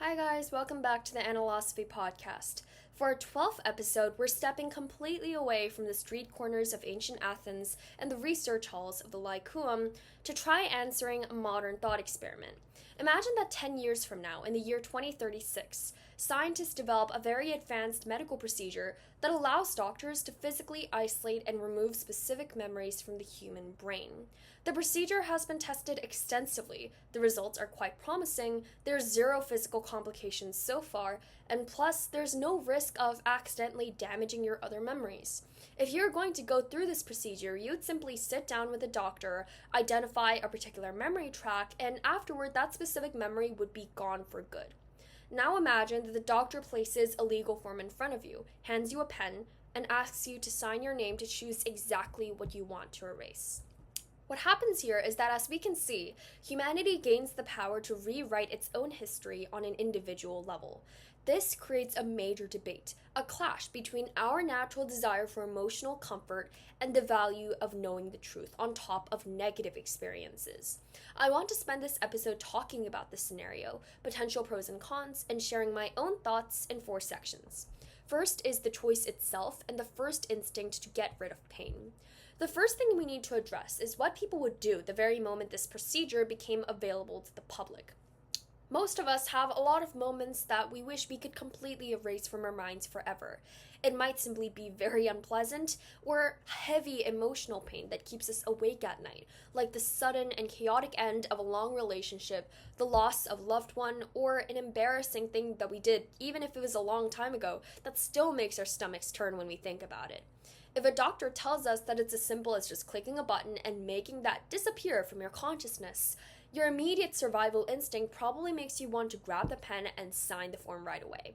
Hi guys, welcome back to the Anna-losophy Podcast. For our 12th episode, we're stepping completely away from the street corners of ancient Athens and the research halls of the Lyceum to try answering a modern thought experiment. Imagine that 10 years from now, in the year 2036, scientists develop a very advanced medical procedure that allows doctors to physically isolate and remove specific memories from the human brain. The procedure has been tested extensively, the results are quite promising, there's zero physical complications so far, and plus there's no risk of accidentally damaging your other memories. If you're going to go through this procedure, you'd simply sit down with a doctor, identify a particular memory track, and afterward that specific memory would be gone for good. Now imagine that the doctor places a legal form in front of you, hands you a pen, and asks you to sign your name to choose exactly what you want to erase. What happens here is that, as we can see, humanity gains the power to rewrite its own history on an individual level. This creates a major debate, a clash between our natural desire for emotional comfort and the value of knowing the truth on top of negative experiences. I want to spend this episode talking about this scenario, potential pros and cons, and sharing my own thoughts in 4 sections. First is the choice itself and the first instinct to get rid of pain. The first thing we need to address is what people would do the very moment this procedure became available to the public. Most of us have a lot of moments that we wish we could completely erase from our minds forever. It might simply be very unpleasant or heavy emotional pain that keeps us awake at night, like the sudden and chaotic end of a long relationship, the loss of a loved one, or an embarrassing thing that we did, even if it was a long time ago, that still makes our stomachs turn when we think about it. If a doctor tells us that it's as simple as just clicking a button and making that disappear from your consciousness, your immediate survival instinct probably makes you want to grab the pen and sign the form right away.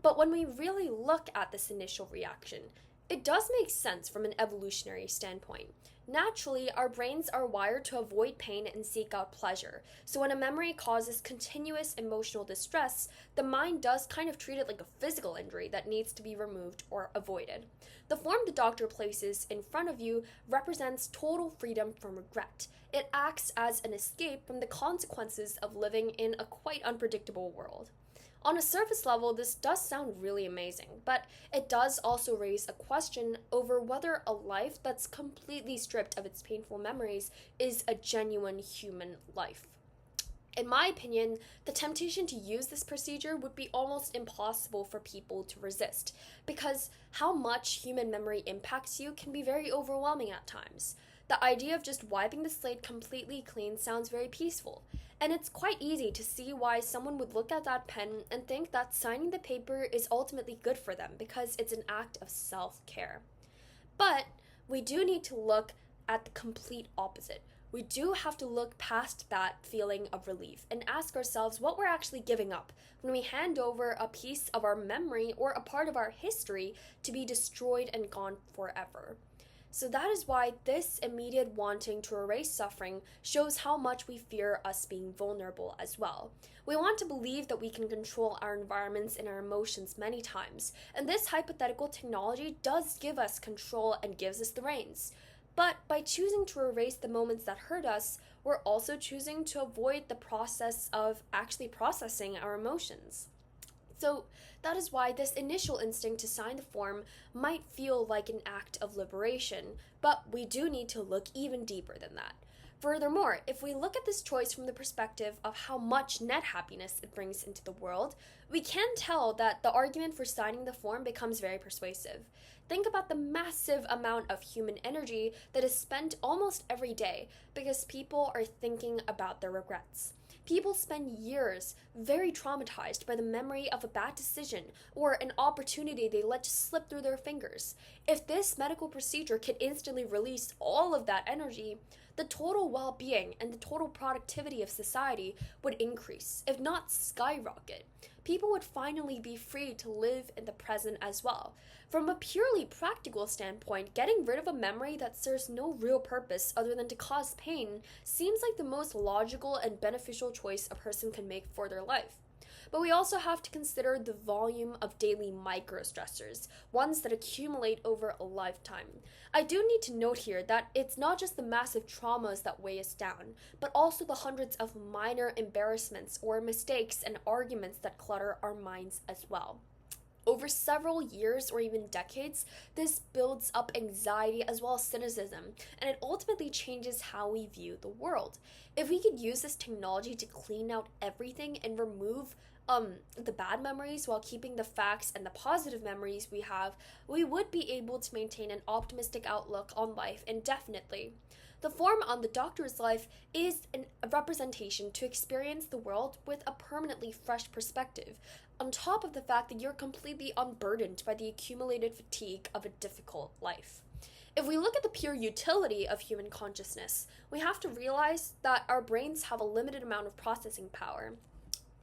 But when we really look at this initial reaction, it does make sense from an evolutionary standpoint. Naturally, our brains are wired to avoid pain and seek out pleasure. So when a memory causes continuous emotional distress, the mind does kind of treat it like a physical injury that needs to be removed or avoided. The form the doctor places in front of you represents total freedom from regret. It acts as an escape from the consequences of living in a quite unpredictable world. On a surface level, this does sound really amazing, but it does also raise a question over whether a life that's completely stripped of its painful memories is a genuine human life. In my opinion, the temptation to use this procedure would be almost impossible for people to resist, because how much human memory impacts you can be very overwhelming at times. The idea of just wiping the slate completely clean sounds very peaceful, and it's quite easy to see why someone would look at that pen and think that signing the paper is ultimately good for them because it's an act of self-care. But we do need to look at the complete opposite. We do have to look past that feeling of relief and ask ourselves what we're actually giving up when we hand over a piece of our memory or a part of our history to be destroyed and gone forever. So that is why this immediate wanting to erase suffering shows how much we fear us being vulnerable as well. We want to believe that we can control our environments and our emotions many times, and this hypothetical technology does give us control and gives us the reins. But by choosing to erase the moments that hurt us, we're also choosing to avoid the process of actually processing our emotions. So that is why this initial instinct to sign the form might feel like an act of liberation, but we do need to look even deeper than that. Furthermore, if we look at this choice from the perspective of how much net happiness it brings into the world, we can tell that the argument for signing the form becomes very persuasive. Think about the massive amount of human energy that is spent almost every day because people are thinking about their regrets. People spend years very traumatized by the memory of a bad decision or an opportunity they let just slip through their fingers. If this medical procedure could instantly release all of that energy, the total well-being and the total productivity of society would increase, if not skyrocket. People would finally be free to live in the present as well. From a purely practical standpoint, getting rid of a memory that serves no real purpose other than to cause pain seems like the most logical and beneficial choice a person can make for their life. but we also have to consider the volume of daily microstressors, ones that accumulate over a lifetime. I do need to note here that it's not just the massive traumas that weigh us down, but also the hundreds of minor embarrassments or mistakes and arguments that clutter our minds as well. Over several years or even decades, this builds up anxiety as well as cynicism, and it ultimately changes how we view the world. If we could use this technology to clean out everything and remove the bad memories while keeping the facts and the positive memories we have, we would be able to maintain an optimistic outlook on life indefinitely. The form on the doctor's life is a representation to experience the world with a permanently fresh perspective, on top of the fact that you're completely unburdened by the accumulated fatigue of a difficult life. If we look at the pure utility of human consciousness, we have to realize that our brains have a limited amount of processing power.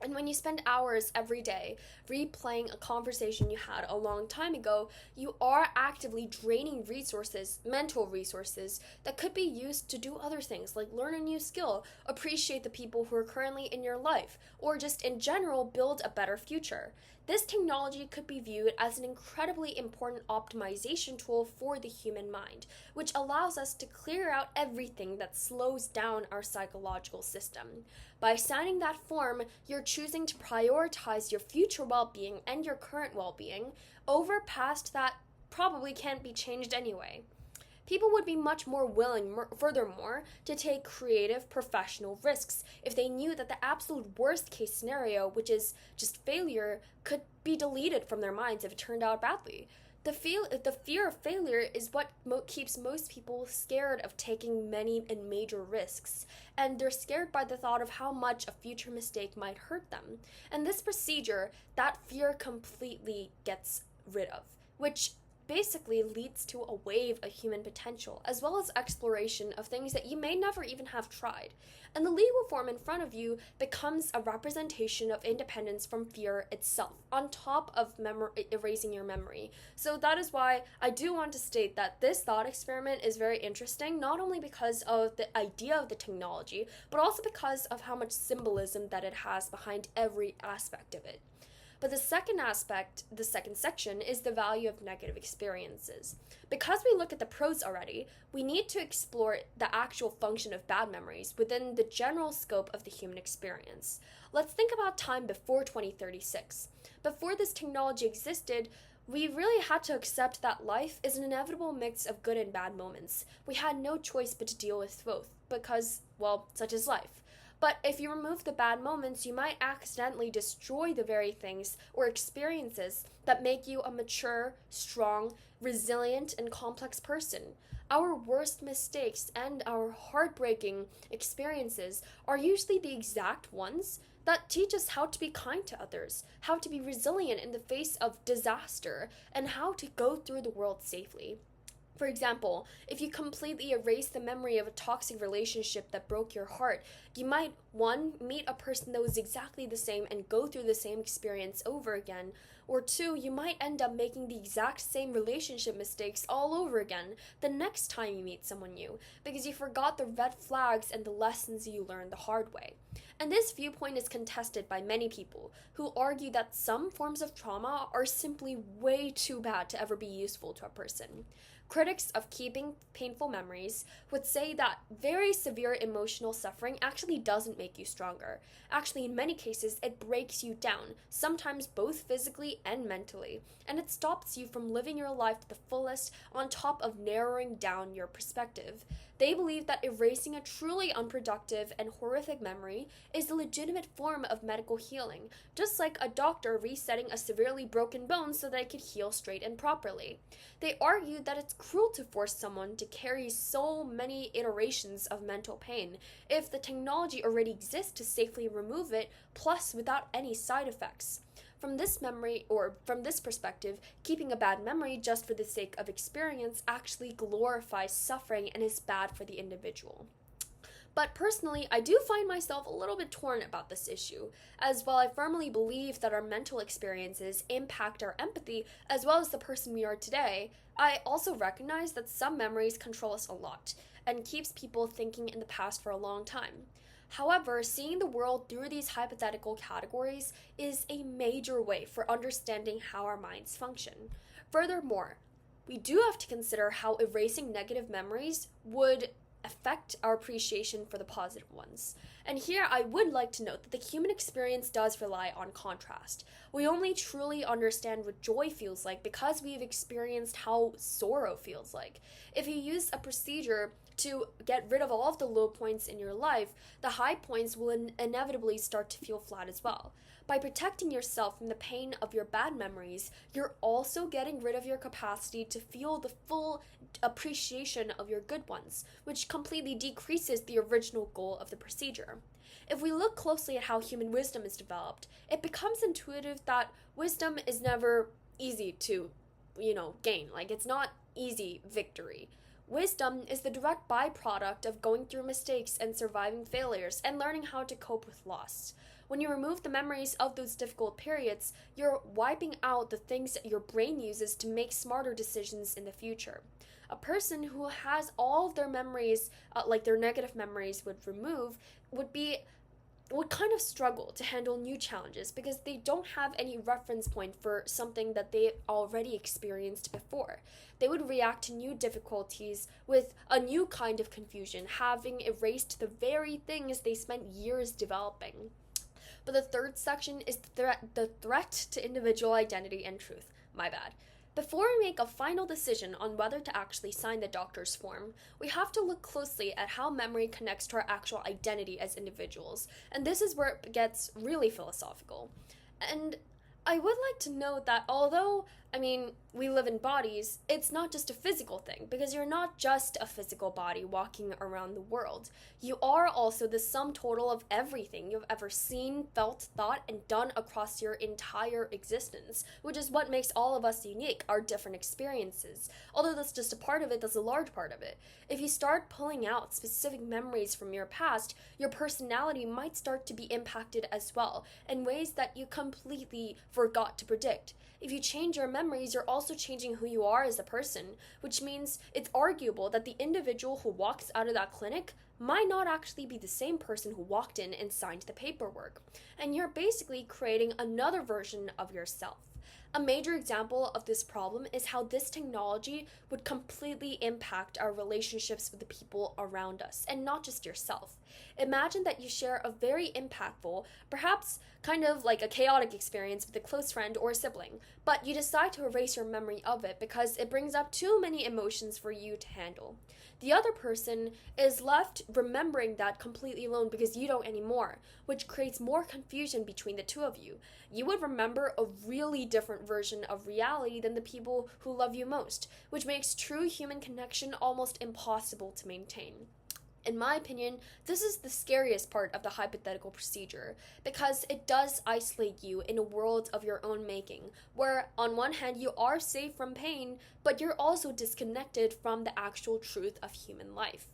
And when you spend hours every day replaying a conversation you had a long time ago, you are actively draining resources, mental resources, that could be used to do other things like learn a new skill, appreciate the people who are currently in your life, or just in general build a better future. This technology could be viewed as an incredibly important optimization tool for the human mind, which allows us to clear out everything that slows down our psychological system. By signing that form, you're choosing to prioritize your future well-being and your current well-being over past that probably can't be changed anyway. People would be much more willing, furthermore, to take creative, professional risks if they knew that the absolute worst-case scenario, which is just failure, could be deleted from their minds if it turned out badly. The fear of failure is what keeps most people scared of taking many and major risks, and they're scared by the thought of how much a future mistake might hurt them. And this procedure, that fear completely gets rid of, which basically leads to a wave of human potential, as well as exploration of things that you may never even have tried. And the legal form in front of you becomes a representation of independence from fear itself, on top of erasing your memory. So that is why I do want to state that this thought experiment is very interesting, not only because of the idea of the technology, but also because of how much symbolism that it has behind every aspect of it. But the second section, is the value of negative experiences. Because we look at the pros already, we need to explore the actual function of bad memories within the general scope of the human experience. Let's think about time before 2036. Before this technology existed, we really had to accept that life is an inevitable mix of good and bad moments. We had no choice but to deal with both, because, well, such is life. But if you remove the bad moments, you might accidentally destroy the very things or experiences that make you a mature, strong, resilient, and complex person. Our worst mistakes and our heartbreaking experiences are usually the exact ones that teach us how to be kind to others, how to be resilient in the face of disaster, and how to go through the world safely. For example, if you completely erase the memory of a toxic relationship that broke your heart, you might, 1, meet a person that was exactly the same and go through the same experience over again, or 2, you might end up making the exact same relationship mistakes all over again the next time you meet someone new, because you forgot the red flags and the lessons you learned the hard way. And this viewpoint is contested by many people who argue that some forms of trauma are simply way too bad to ever be useful to a person. Critics of keeping painful memories would say that very severe emotional suffering actually doesn't make you stronger. Actually, in many cases, it breaks you down, sometimes both physically and mentally, and it stops you from living your life to the fullest on top of narrowing down your perspective. They believe that erasing a truly unproductive and horrific memory is a legitimate form of medical healing, just like a doctor resetting a severely broken bone so that it could heal straight and properly. They argue that it's cruel to force someone to carry so many iterations of mental pain if the technology already exists to safely remove it, plus without any side effects. From this perspective, keeping a bad memory just for the sake of experience actually glorifies suffering and is bad for the individual. But personally, I do find myself a little bit torn about this issue, as while I firmly believe that our mental experiences impact our empathy as well as the person we are today, I also recognize that some memories control us a lot and keeps people thinking in the past for a long time. However, seeing the world through these hypothetical categories is a major way for understanding how our minds function. Furthermore, we do have to consider how erasing negative memories would affect our appreciation for the positive ones. And here I would like to note that the human experience does rely on contrast. We only truly understand what joy feels like because we've experienced how sorrow feels like. If you use a procedure to get rid of all of the low points in your life, the high points will inevitably start to feel flat as well. By protecting yourself from the pain of your bad memories, you're also getting rid of your capacity to feel the full appreciation of your good ones, which completely decreases the original goal of the procedure. If we look closely at how human wisdom is developed, it becomes intuitive that wisdom is never easy to, gain. Like, it's not easy victory. Wisdom is the direct byproduct of going through mistakes and surviving failures and learning how to cope with loss. When you remove the memories of those difficult periods, you're wiping out the things that your brain uses to make smarter decisions in the future. A person who has all of their memories, like their negative memories would remove, would kind of struggle to handle new challenges because they don't have any reference point for something that they already experienced before. They would react to new difficulties with a new kind of confusion, having erased the very things they spent years developing. But the third section is the threat to individual identity and truth. My bad. Before we make a final decision on whether to actually sign the doctor's form, we have to look closely at how memory connects to our actual identity as individuals, and this is where it gets really philosophical. And I would like to note that although, we live in bodies, it's not just a physical thing, because you're not just a physical body walking around the world. You are also the sum total of everything you've ever seen, felt, thought, and done across your entire existence, which is what makes all of us unique, our different experiences. Although that's just a part of it, that's a large part of it. If you start pulling out specific memories from your past, your personality might start to be impacted as well, in ways that you completely forgot to predict. If you change your memories, you're also changing who you are as a person, which means it's arguable that the individual who walks out of that clinic might not actually be the same person who walked in and signed the paperwork. And you're basically creating another version of yourself. A major example of this problem is how this technology would completely impact our relationships with the people around us, and not just yourself. Imagine that you share a very impactful, perhaps kind of like a chaotic experience with a close friend or a sibling, but you decide to erase your memory of it because it brings up too many emotions for you to handle. The other person is left remembering that completely alone because you don't anymore, which creates more confusion between the two of you. You would remember a really different version of reality than the people who love you most, which makes true human connection almost impossible to maintain. In my opinion, this is the scariest part of the hypothetical procedure, because it does isolate you in a world of your own making, where on one hand you are safe from pain, but you're also disconnected from the actual truth of human life.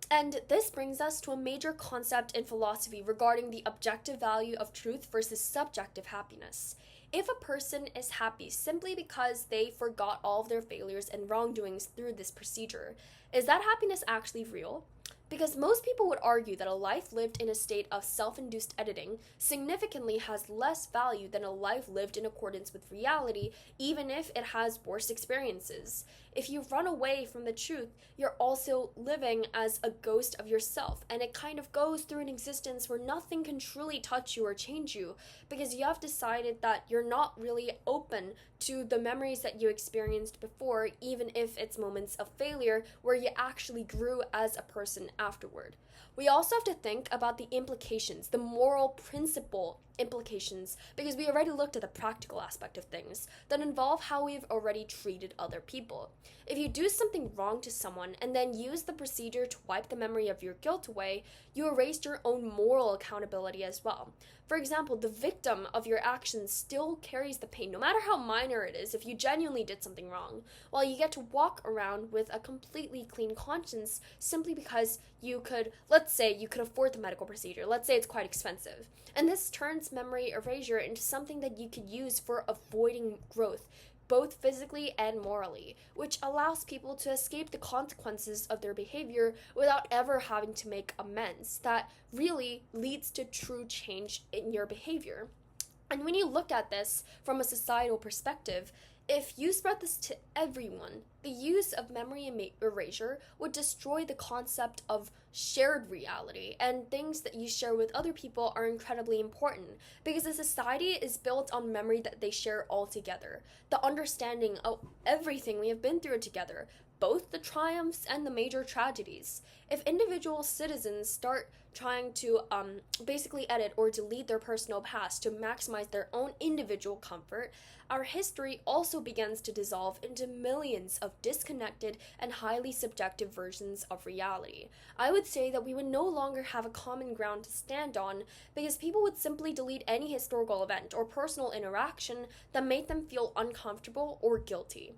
And this brings us to a major concept in philosophy regarding the objective value of truth versus subjective happiness. If a person is happy simply because they forgot all of their failures and wrongdoings through this procedure, is that happiness actually real? Because most people would argue that a life lived in a state of self-induced editing significantly has less value than a life lived in accordance with reality, even if it has worse experiences. If you run away from the truth, you're also living as a ghost of yourself, and it kind of goes through an existence where nothing can truly touch you or change you, because you have decided that you're not really open to the memories that you experienced before, even if it's moments of failure where you actually grew as a person afterward. We also have to think about the implications, the moral principle implications, because we already looked at the practical aspect of things that involve how we've already treated other people. If you do something wrong to someone and then use the procedure to wipe the memory of your guilt away, you erased your own moral accountability as well. For example, the victim of your actions still carries the pain, no matter how minor it is, if you genuinely did something wrong, while you get to walk around with a completely clean conscience simply because let's say you could afford the medical procedure. Let's say it's quite expensive. And this turns memory erasure into something that you could use for avoiding growth, both physically and morally, which allows people to escape the consequences of their behavior without ever having to make amends. That really leads to true change in your behavior. And when you look at this from a societal perspective, if you spread this to everyone, the use of memory erasure would destroy the concept of shared reality, and things that you share with other people are incredibly important because a society is built on memory that they share all together. The understanding of everything we have been through together, both the triumphs and the major tragedies. If individual citizens start trying to basically edit or delete their personal past to maximize their own individual comfort, our history also begins to dissolve into millions of disconnected and highly subjective versions of reality. I would say that we would no longer have a common ground to stand on because people would simply delete any historical event or personal interaction that made them feel uncomfortable or guilty.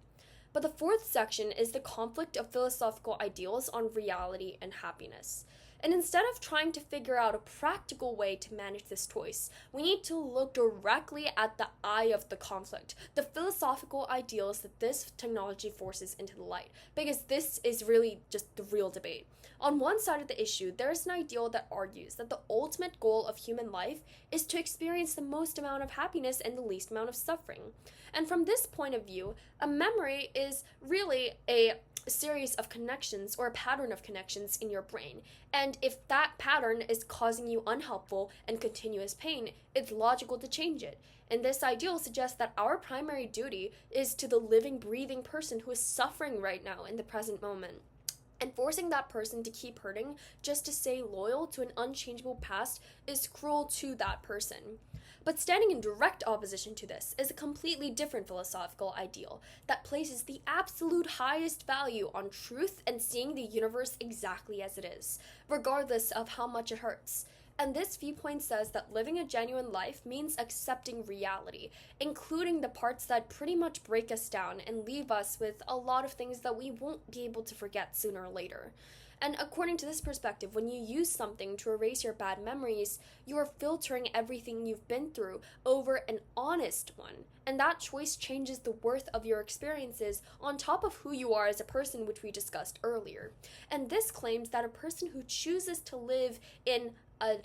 But the fourth section is the conflict of philosophical ideals on reality and happiness. And instead of trying to figure out a practical way to manage this choice, we need to look directly at the eye of the conflict, the philosophical ideals that this technology forces into the light, because this is really just the real debate. On one side of the issue, there is an ideal that argues that the ultimate goal of human life is to experience the most amount of happiness and the least amount of suffering. And from this point of view, a memory is really a series of connections or a pattern of connections in your brain. And if that pattern is causing you unhelpful and continuous pain, it's logical to change it. And this ideal suggests that our primary duty is to the living, breathing person who is suffering right now in the present moment. And forcing that person to keep hurting just to stay loyal to an unchangeable past is cruel to that person. But standing in direct opposition to this is a completely different philosophical ideal that places the absolute highest value on truth and seeing the universe exactly as it is, regardless of how much it hurts. And this viewpoint says that living a genuine life means accepting reality, including the parts that pretty much break us down and leave us with a lot of things that we won't be able to forget sooner or later. And according to this perspective, when you use something to erase your bad memories, you are filtering everything you've been through over an honest one. And that choice changes the worth of your experiences on top of who you are as a person, which we discussed earlier. And this claims that a person who chooses to live in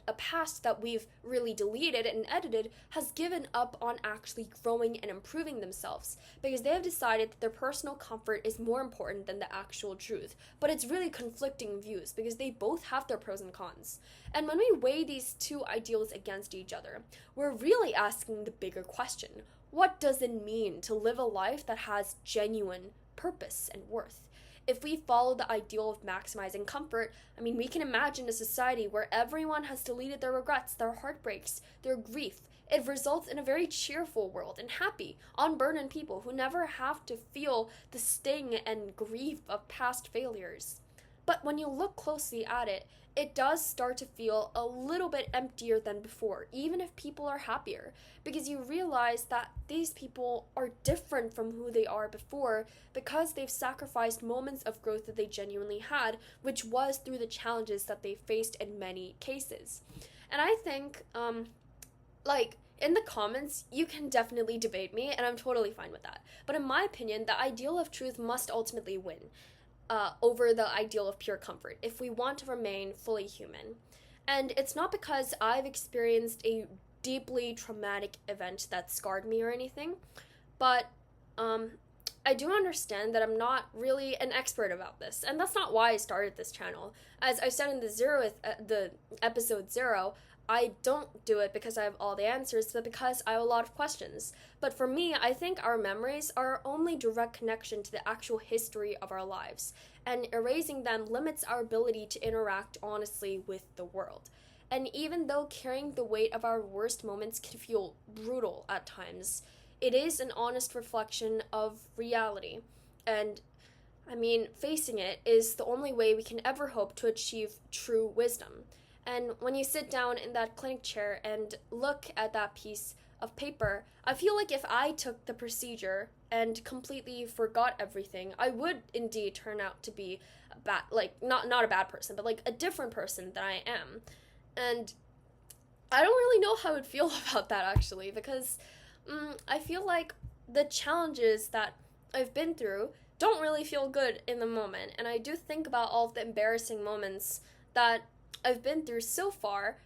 a past that we've really deleted and edited has given up on actually growing and improving themselves because they have decided that their personal comfort is more important than the actual truth. But it's really conflicting views because they both have their pros and cons. And when we weigh these two ideals against each other, we're really asking the bigger question: what does it mean to live a life that has genuine purpose and worth? If we follow the ideal of maximizing comfort, we can imagine a society where everyone has deleted their regrets, their heartbreaks, their grief. It results in a very cheerful world and happy, unburdened people who never have to feel the sting and grief of past failures. But when you look closely at it, it does start to feel a little bit emptier than before, even if people are happier, because you realize that these people are different from who they are before because they've sacrificed moments of growth that they genuinely had, which was through the challenges that they faced in many cases. And I think, in the comments, you can definitely debate me, and I'm totally fine with that. But in my opinion, the ideal of truth must ultimately win over the ideal of pure comfort if we want to remain fully human. And it's not because I've experienced a deeply traumatic event that scarred me or anything, but I do understand that I'm not really an expert about this, and that's not why I started this channel. As I said in the episode 0, I don't do it because I have all the answers, but because I have a lot of questions. But for me, I think our memories are our only direct connection to the actual history of our lives, and erasing them limits our ability to interact honestly with the world. And even though carrying the weight of our worst moments can feel brutal at times, it is an honest reflection of reality. And facing it is the only way we can ever hope to achieve true wisdom. And when you sit down in that clinic chair and look at that piece of paper, I feel like if I took the procedure and completely forgot everything, I would indeed turn out to be not a bad person, but a different person than I am. And I don't really know how I would feel about that, actually, because I feel like the challenges that I've been through don't really feel good in the moment. And I do think about all of the embarrassing moments that I've been through so far.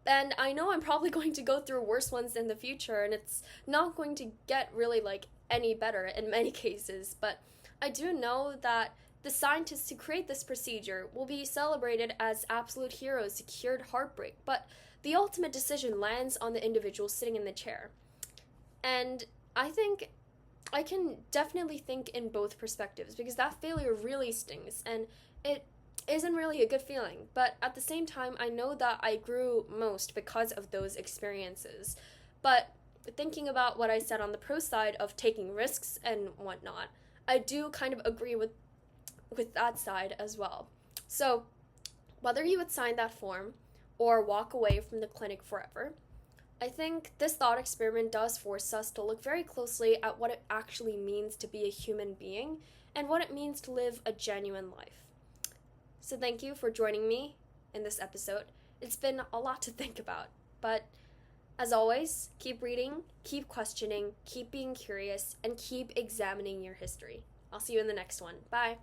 And I know I'm probably going to go through worse ones in the future, and it's not going to get really any better in many cases. But I do know that the scientists who create this procedure will be celebrated as absolute heroes who cured heartbreak, but the ultimate decision lands on the individual sitting in the chair. And I think I can definitely think in both perspectives, because that failure really stings and it isn't really a good feeling. But at the same time, I know that I grew most because of those experiences. But thinking about what I said on the pro side of taking risks and whatnot, I do kind of agree with that side as well. So whether you would sign that form or walk away from the clinic forever, I think this thought experiment does force us to look very closely at what it actually means to be a human being and what it means to live a genuine life. So thank you for joining me in this episode. It's been a lot to think about, but as always, keep reading, keep questioning, keep being curious, and keep examining your history. I'll see you in the next one. Bye.